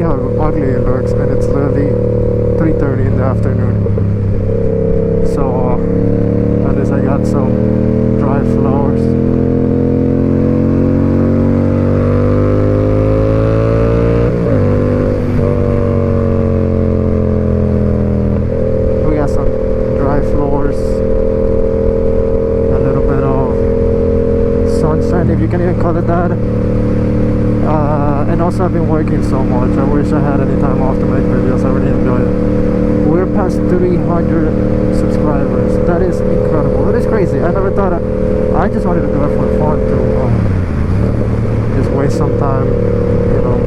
how ugly it looks, and it's literally 3:30 in the afternoon. So at least I got some dry flowers. We got some dry floors, a little bit of sunshine, if you can even call it that. And also I've been working so much. I wish I had any time off to make videos. I really enjoy it. We're past 300 subscribers. That is incredible. It is crazy. I never thought I just wanted to do it for fun, to just waste some time, you know,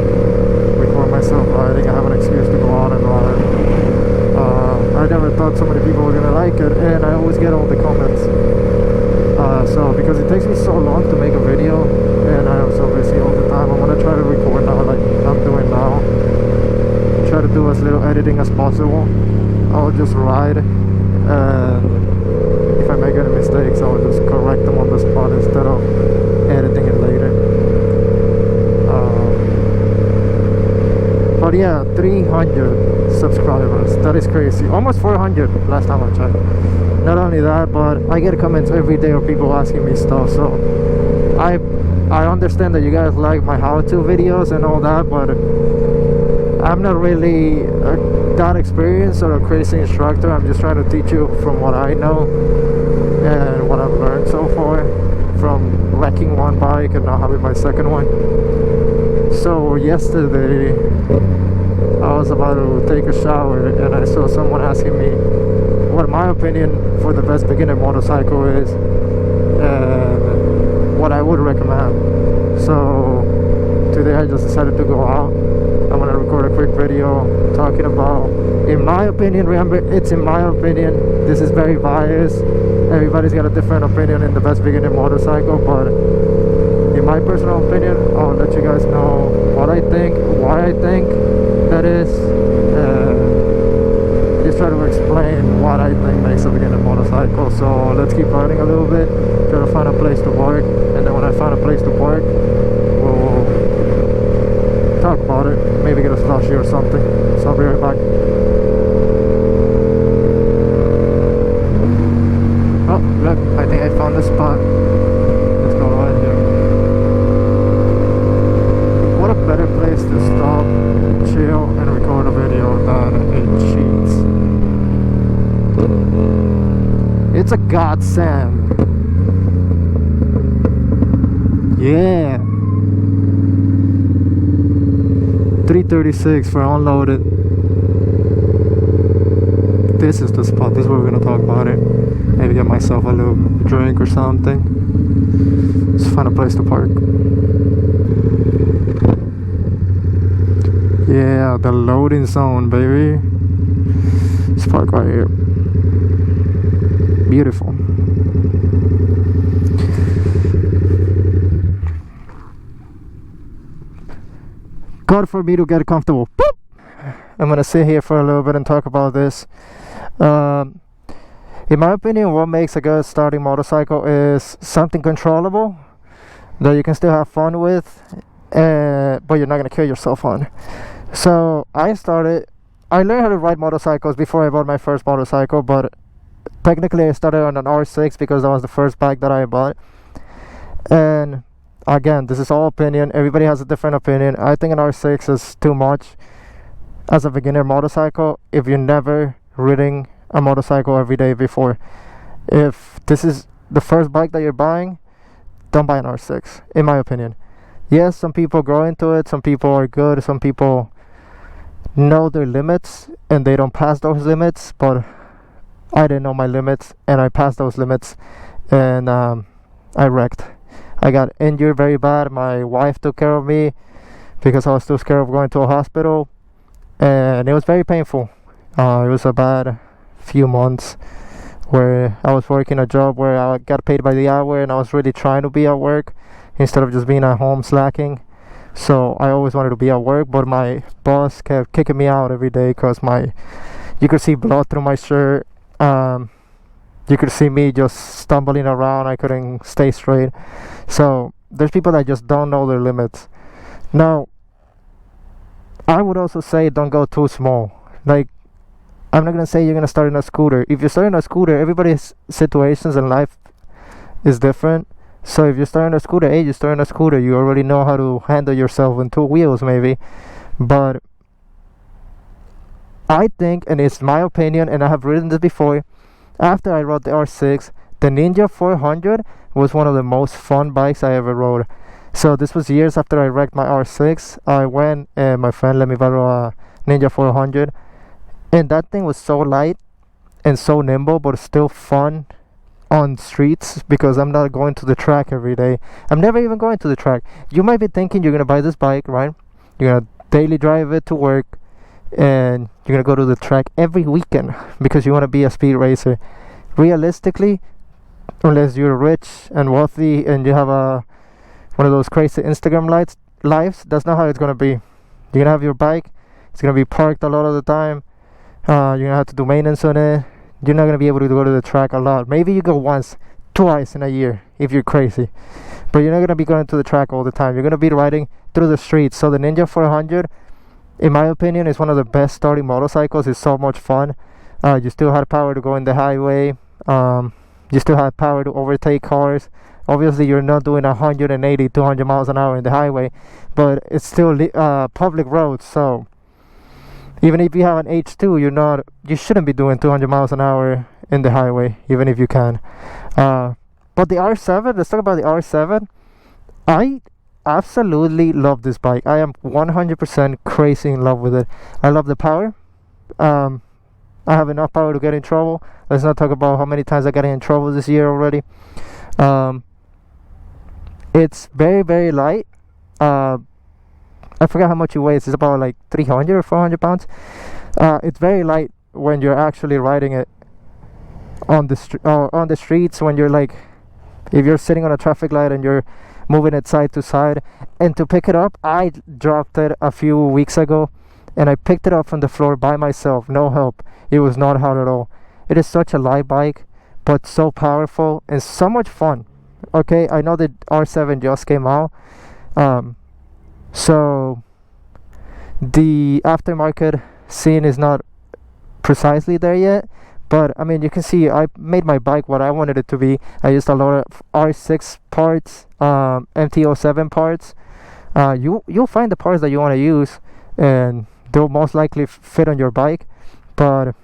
record myself riding. I have an excuse to go out and ride. I never thought so many people were gonna like it, and I always get all the comments. So because it takes me so long to make a video, and I am so busy all the time, I'm gonna try to record now, like I'm doing now. Try to do as little editing as possible. I'll just ride, and if I make any mistakes, I'll just correct them on the spot instead of editing it later. But yeah, 300 subscribers. That is crazy. Almost 400 last time I checked. Not only that, but I get comments every day of people asking me stuff. So I understand that you guys like my how-to videos and all that, but I'm not really that experienced or a crazy instructor. I'm just trying to teach you from what I know and what I've learned so far from wrecking one bike and now having my second one. So yesterday I was about to take a shower and I saw someone asking me what my opinion for the best beginner motorcycle is and what I would recommend. So today I just decided to go out. I'm gonna record a quick video talking about, in my opinion, remember, it's in my opinion, this is very biased. Everybody's got a different opinion in the best beginner motorcycle, but in my personal opinion, I'll let you guys know what I think, why I think that is, just try to explain what I think makes a beginner motorcycle. So let's keep riding a little bit, try to find a place to park, and then when I find a place to park, we'll talk about it, maybe get a slushie or something. So I'll be right back. Oh, look, I think I found the spot. Let's go right here. What a better place to stop, chill, and record a video than a Cheats. It's a godsend. Yeah. 336 for unloaded. This is the spot. This is where we're gonna talk about it. Maybe get myself a little drink or something. Just find a place to park. Yeah, the loading zone, baby. Let's park right here. Beautiful. God for me to get comfortable. Boop! I'm gonna sit here for a little bit and talk about this. In my opinion, what makes a good starting motorcycle is something controllable that you can still have fun with, but you're not gonna kill yourself on. So I learned how to ride motorcycles before I bought my first motorcycle, but technically I started on an R6 because that was the first bike that I bought. And again, this is all opinion. Everybody has a different opinion. I think an R6 is too much as a beginner motorcycle if you're never riding a motorcycle every day before. If this is the first bike that you're buying, don't buy an R6, in my opinion. Yes, some people grow into it, some people are good, some people know their limits and they don't pass those limits, but I didn't know my limits and I passed those limits, and I wrecked. I got injured very bad. My wife took care of me because I was too scared of going to a hospital, and it was very painful. It was a bad few months where I was working a job where I got paid by the hour, and I was really trying to be at work instead of just being at home slacking. So I always wanted to be at work, but my boss kept kicking me out every day because you could see blood through my shirt. You could see me just stumbling around. I couldn't stay straight. So there's people that just don't know their limits. Now, I would also say don't go too small. Like, I'm not gonna say you're gonna start in a scooter. If you're starting a scooter, everybody's situations in life is different. So if you're starting a scooter, hey, you're starting a scooter, you already know how to handle yourself on two wheels maybe. But I think, and it's my opinion, and I have written this before, after I rode the R6, the Ninja 400 was one of the most fun bikes I ever rode. So this was years after I wrecked my R6. I went and my friend let me borrow a Ninja 400, and that thing was so light and so nimble, but still fun on streets because I'm not going to the track every day. I'm never even going to the track. You might be thinking you're gonna buy this bike, right? You're gonna daily drive it to work, and you're gonna go to the track every weekend because you want to be a speed racer. Realistically, unless you're rich and wealthy and you have a one of those crazy Instagram lives, that's not how it's gonna be. You're gonna have your bike, it's gonna be parked a lot of the time. You're gonna have to do maintenance on it. You're not gonna be able to go to the track a lot. Maybe you go once, twice in a year if you're crazy, but you're not gonna be going to the track all the time. You're gonna be riding through the streets. So the Ninja 400, in my opinion, is one of the best starting motorcycles. It's so much fun. You still have power to go in the highway. You still have power to overtake cars. Obviously, you're not doing 180, 200 miles an hour in the highway, but it's still public roads. So even if you have an H2, you shouldn't be doing 200 miles an hour in the highway, even if you can. But the R7, let's talk about the R7. I absolutely love this bike. I am 100% crazy in love with it. I love the power. I have enough power to get in trouble. Let's not talk about how many times I got in trouble this year already. It's very, very light. I forgot how much it weighs. It's about like 300 or 400 pounds. It's very light when you're actually riding it on the streets. When you're like, if you're sitting on a traffic light and you're moving it side to side. And to pick it up, I dropped it a few weeks ago, and I picked it up from the floor by myself, no help. It was not hard at all. It is such a light bike, but so powerful and so much fun. Okay, I know the R7 just came out, so the aftermarket scene is not precisely there yet, but I mean, you can see I made my bike what I wanted it to be. I used a lot of R6 parts, MT-07 parts. You'll find the parts that you want to use, and they'll most likely fit on your bike. But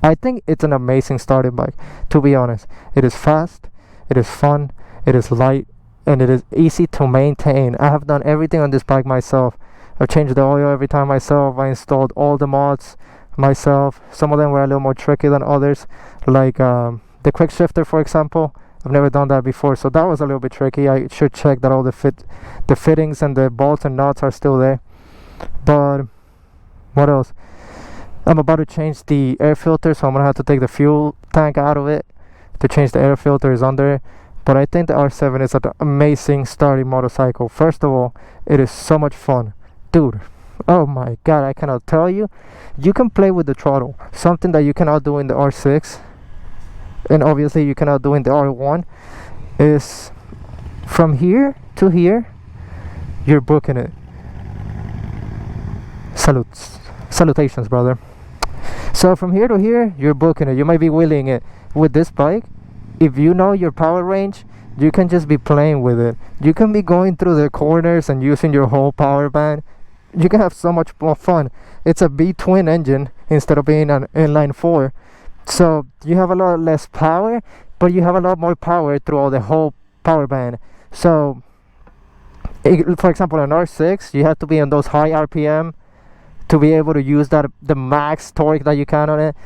I think it's an amazing starting bike, to be honest. It is fast, it is fun, it is light, and it is easy to maintain. I have done everything on this bike myself. I've changed the oil every time myself. I installed all the mods myself. Some of them were a little more tricky than others, like the quick shifter, for example. I've never done that before, so that was a little bit tricky. I should check that all the fittings and the bolts and nuts are still there. But what else? I'm about to change the air filter, so I'm gonna have to take the fuel tank out of it to change the air filters under. But I think the R7 is an amazing starting motorcycle. First of all, it is so much fun, dude. Oh my god, I cannot tell you. You can play with the throttle, something that you cannot do in the R6, and obviously you cannot do in the R1. Is from here to here, you're booking it. Salutations, brother. So from here to here, you're booking it. You might be wheeling it. With this bike, if you know your power range, you can just be playing with it. You can be going through the corners and using your whole power band. You can have so much more fun. It's a B-twin engine instead of being an inline 4. So you have a lot less power, but you have a lot more power throughout the whole power band. So for example, an R6, you have to be on those high RPM to be able to use the max torque that you can on it.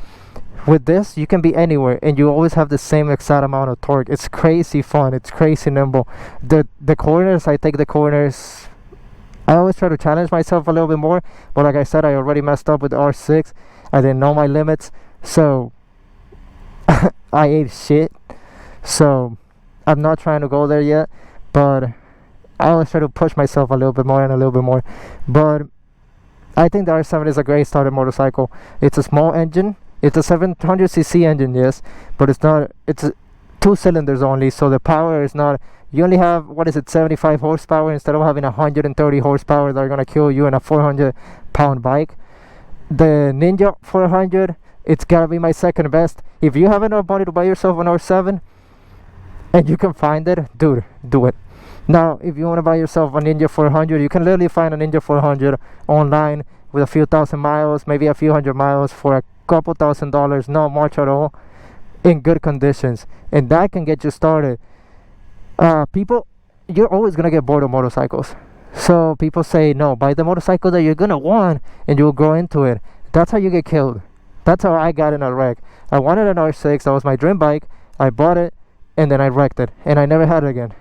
With this, you can be anywhere and you always have the same exact amount of torque. It's crazy fun. It's crazy nimble. The corners, I take the corners. I always try to challenge myself a little bit more, but like I said, I already messed up with the R6. I didn't know my limits, so I ate shit. So I'm not trying to go there yet, but I always try to push myself a little bit more and a little bit more. But I think the R7 is a great starter motorcycle. It's a small engine. It's a 700cc engine, yes, but it's not. It's 2 cylinders only, so the power is not. You only have, what is it, 75 horsepower instead of having 130 horsepower that are gonna kill you in a 400-pound bike. The Ninja 400, it's gotta be my second best. If you have enough money to buy yourself an R7 and you can find it, dude, do it. Now, if you want to buy yourself a Ninja 400, you can literally find a Ninja 400 online with a few thousand miles, maybe a few hundred miles for a couple $1,000s, not much at all, in good conditions, and that can get you started. People, you're always gonna get bored of motorcycles, so people say no, buy the motorcycle that you're gonna want and you'll grow into it. That's how you get killed. That's how I got in a wreck. I wanted an R6, that was my dream bike. I bought it and then I wrecked it and I never had it again.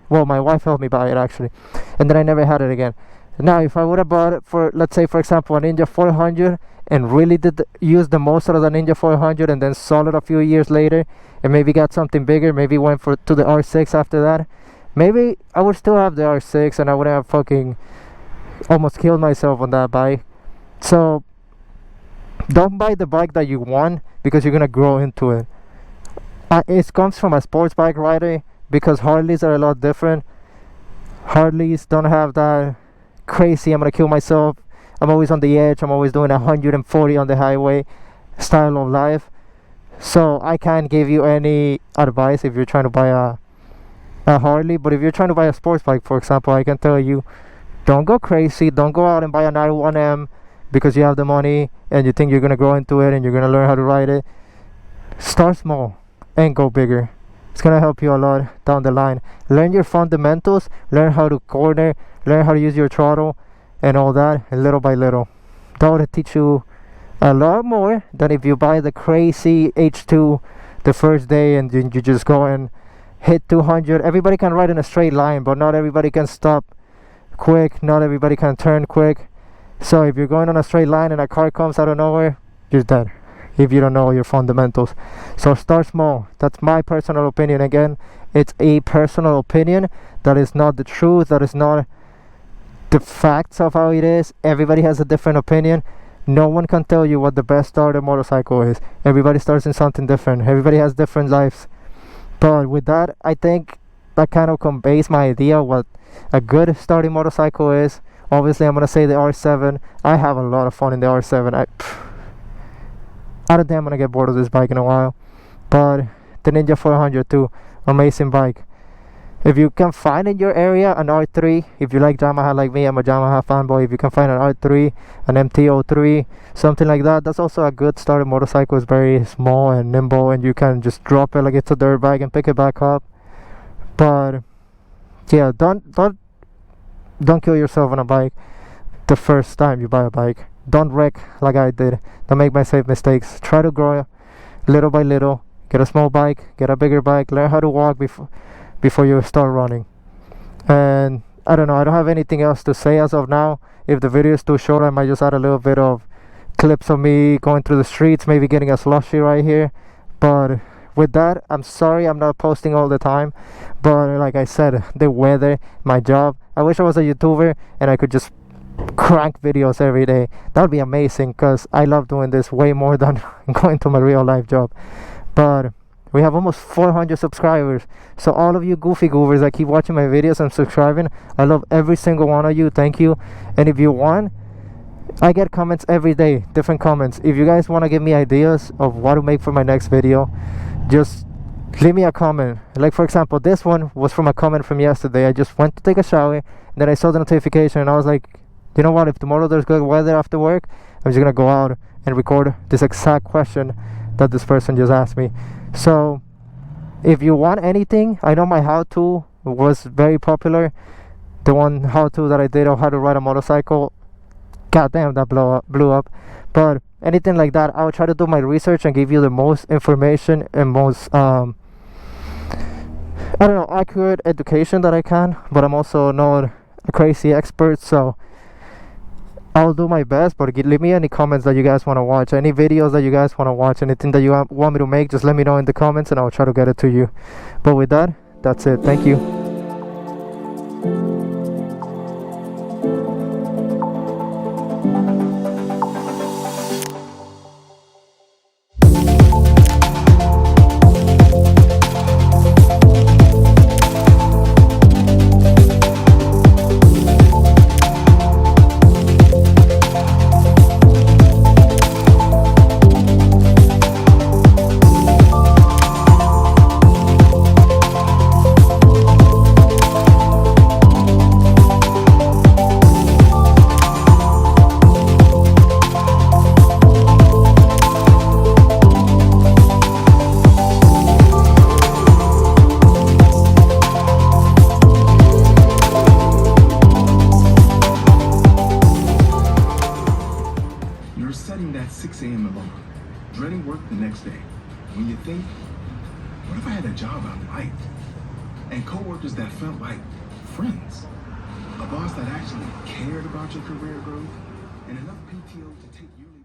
Well, my wife helped me buy it actually, and then I never had it again. Now, if I would have bought it for, let's say for example, a Ninja 400 and really use the most out of the Ninja 400 and then sold it a few years later and maybe got something bigger, maybe went to the R6 after that, maybe I would still have the R6 and I would have fucking almost killed myself on that bike. So don't buy the bike that you want because you're gonna grow into it. It comes from a sports bike rider, because Harleys are a lot different. Harleys don't have that crazy, I'm gonna kill myself, I'm always on the edge, I'm always doing 140 on the highway style of life. So I can't give you any advice if you're trying to buy a Harley. But if you're trying to buy a sports bike, for example, I can tell you, don't go crazy, don't go out and buy an i1M because you have the money and you think you're gonna grow into it and you're gonna learn how to ride it. Start small and go bigger. It's gonna help you a lot down the line. Learn your fundamentals, learn how to corner, learn how to use your throttle and all that, and little by little. That would teach you a lot more than if you buy the crazy H2 the first day and you just go and hit 200. Everybody can ride in a straight line, but not everybody can stop quick, not everybody can turn quick. So if you're going on a straight line and a car comes out of nowhere, you're dead if you don't know your fundamentals. So start small. That's my personal opinion. Again, it's a personal opinion. That is not the truth, that is not the facts of how it is. Everybody has a different opinion. No one can tell you what the best starter motorcycle is. Everybody starts in something different. Everybody has different lives. But with that, I think that kind of conveys my idea what a good starting motorcycle is. Obviously, I'm gonna say the R7. I have a lot of fun in the R7. I don't think I'm gonna get bored of this bike in a while. But the Ninja 400 too, amazing bike. If you can find in your area an R3, if you like Yamaha like me, I'm a Yamaha fanboy. If you can find an R3, an MT-03, something like that, that's also a good starter motorcycle. It's very small and nimble and you can just drop it like it's a dirt bike and pick it back up. But yeah, don't kill yourself on a bike the first time you buy a bike. Don't wreck like I did. Don't make my same mistakes. Try to grow little by little. Get a small bike, get a bigger bike, learn how to walk before you start running. And I don't know, I don't have anything else to say as of now. If the video is too short, I might just add a little bit of clips of me going through the streets, maybe getting a slushy right here. But with that, I'm sorry I'm not posting all the time, but like I said, the weather, my job, I wish I was a YouTuber and I could just crank videos every day. That would be amazing, because I love doing this way more than going to my real life job. But we have almost 400 subscribers, so all of you goofy goovers that keep watching my videos and subscribing, I love every single one of you. Thank you. And if you want, I get comments every day, different comments. If you guys want to give me ideas of what to make for my next video, just leave me a comment. Like for example, this one was from a comment from yesterday. I just went to take a shower and then I saw the notification and I was like, you know what, if tomorrow there's good weather after work, I'm just gonna go out and record this exact question that this person just asked me. So if you want anything, I know my how-to was very popular. The one how-to that I did of how to ride a motorcycle, goddamn, that blew up. But anything like that, I'll try to do my research and give you the most information and most I don't know, accurate education that I can. But I'm also not a crazy expert, so I'll do my best. But leave me any comments that you guys want to watch, any videos that you guys want to watch, anything that you want me to make, just let me know in the comments and I'll try to get it to you. But with that, that's it. Thank you. and coworkers that felt like friends. A boss that actually cared about your career growth, and enough PTO to take yearly